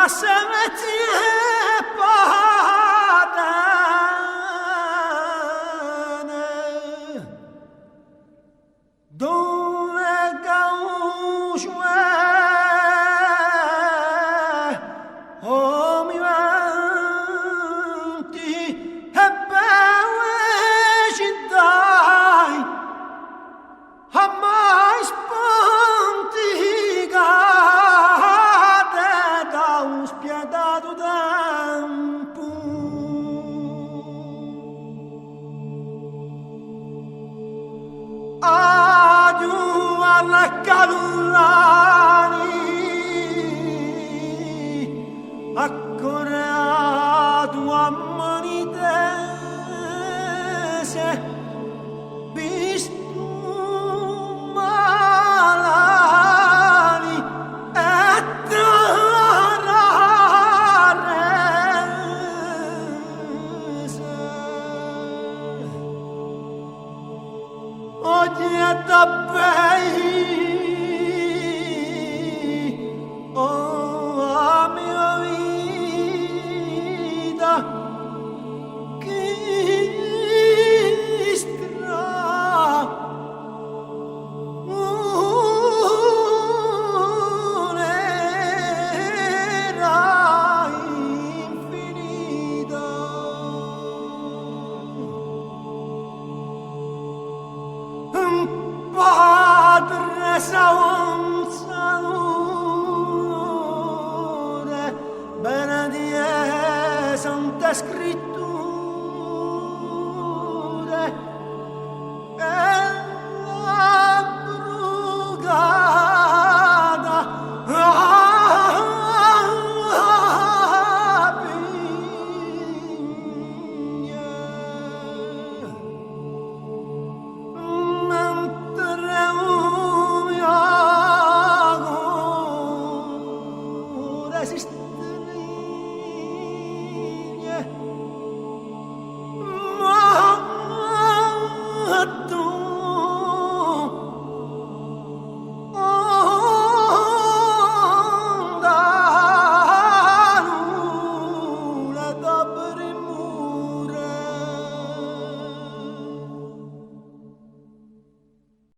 se me tie padane dove gausue o mi vanti e belle città a mai spanticate da un spietato tempo. Adieu alla Cadullani, accoreato a mani tese, visto malani e trararese. Oggi è da bei, oh, a mia vita, chi stra un'era infinita. Un padre sa un saluto